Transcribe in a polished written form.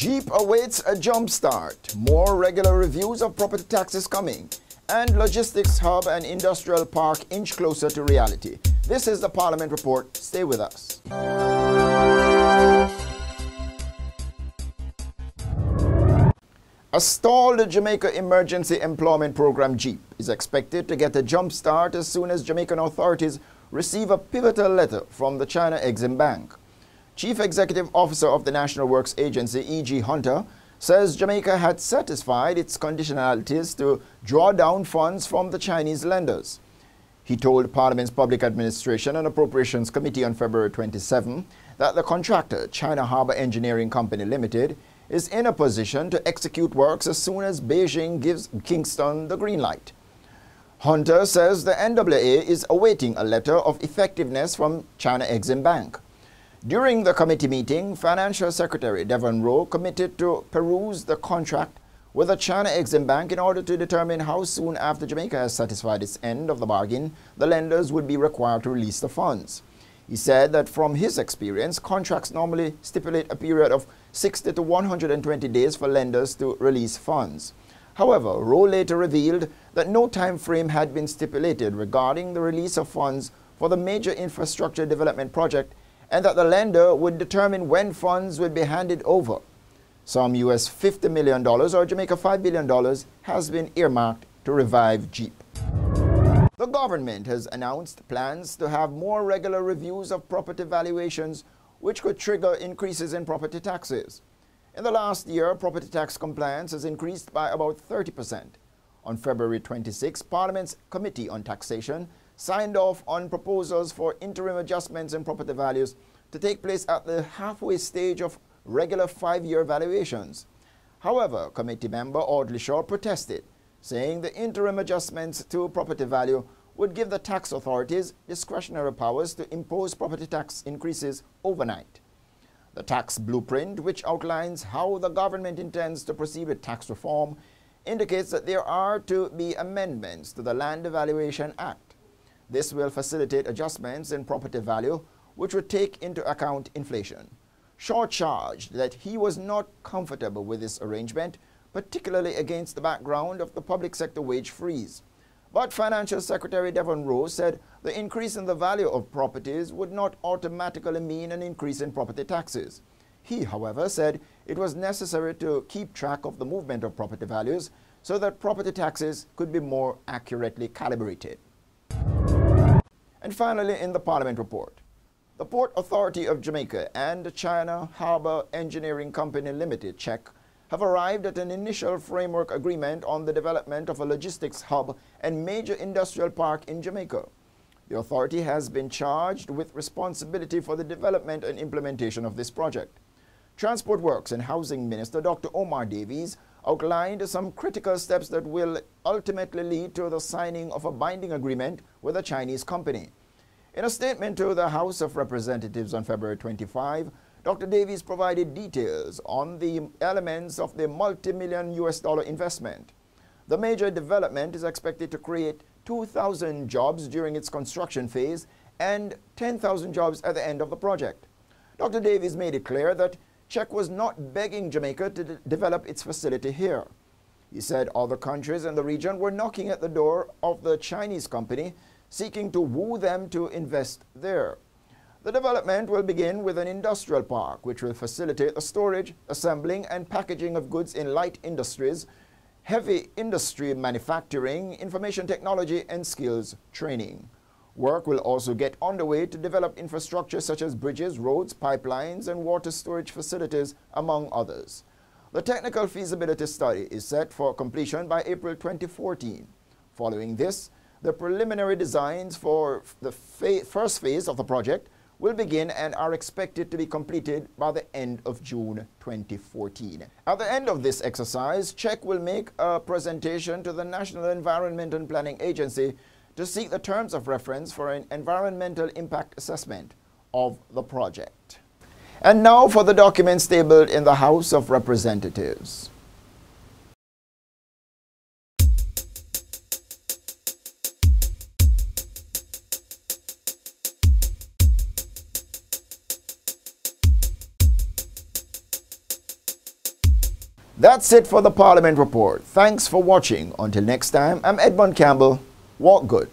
Jeep awaits a jump start. More regular reviews of property taxes coming. And logistics hub and industrial park inch closer to reality. This is the Parliament Report. Stay with us. A stalled Jamaica Emergency Employment Programme JEEP is expected to get a jump start as soon as Jamaican authorities receive a pivotal letter from the China Exim Bank. Chief Executive Officer of the National Works Agency, E.G. Hunter, says Jamaica had satisfied its conditionalities to draw down funds from the Chinese lenders. He told Parliament's Public Administration and Appropriations Committee on February 27 that the contractor, China Harbour Engineering Company Limited, is in a position to execute works as soon as Beijing gives Kingston the green light. Hunter says the NWA is awaiting a letter of effectiveness from China Exim Bank. During the committee meeting, Financial Secretary Devon Rowe committed to peruse the contract with the China Exim Bank in order to determine how soon after Jamaica has satisfied its end of the bargain the lenders would be required to release the funds. He said that from his experience, contracts normally stipulate a period of 60 to 120 days for lenders to release funds. However, Rowe later revealed that no time frame had been stipulated regarding the release of funds for the major infrastructure development project and that the lender would determine when funds would be handed over. Some US $50 million or Jamaica $5 billion has been earmarked to revive JEEP. The government has announced plans to have more regular reviews of property valuations, which could trigger increases in property taxes. In the last year, property tax compliance has increased by about 30%. On February 26, Parliament's Committee on Taxation signed off on proposals for interim adjustments in property values to take place at the halfway stage of regular 5-year valuations. However, committee member Audley Shaw protested, saying the interim adjustments to property value would give the tax authorities discretionary powers to impose property tax increases overnight. The tax blueprint, which outlines how the government intends to proceed with tax reform, indicates that there are to be amendments to the Land Evaluation Act. This will facilitate adjustments in property value, which would take into account inflation. Shaw charged that he was not comfortable with this arrangement, particularly against the background of the public sector wage freeze. But Financial Secretary Devon Rowe said the increase in the value of properties would not automatically mean an increase in property taxes. He, however, said it was necessary to keep track of the movement of property values so that property taxes could be more accurately calibrated. And finally, in the Parliament Report, the Port Authority of Jamaica and the China Harbour Engineering Company Limited, CHEC, have arrived at an initial framework agreement on the development of a logistics hub and major industrial park in Jamaica. The authority has been charged with responsibility for the development and implementation of this project. Transport Works and Housing Minister Dr. Omar Davies outlined some critical steps that will ultimately lead to the signing of a binding agreement with a Chinese company. In a statement to the House of Representatives on February 25, Dr. Davies provided details on the elements of the multi-million US dollar investment. The major development is expected to create 2,000 jobs during its construction phase and 10,000 jobs at the end of the project. Dr. Davies made it clear that CHEC was not begging Jamaica to develop its facility here. He said other countries in the region were knocking at the door of the Chinese company, seeking to woo them to invest there. The development will begin with an industrial park, which will facilitate the storage, assembling, and packaging of goods in light industries, heavy industry manufacturing, information technology, and skills training. Work will also get underway to develop infrastructure such as bridges, roads, pipelines, and water storage facilities, among others. The technical feasibility study is set for completion by April 2014. Following this, the preliminary designs for the first phase of the project will begin and are expected to be completed by the end of June 2014. At the end of this exercise, CHEC will make a presentation to the National Environment and Planning Agency to seek the terms of reference for an environmental impact assessment of the project. And now for the documents tabled in the House of Representatives. That's it for the Parliament Report. Thanks for watching. Until next time, I'm Edmund Campbell. Walk good.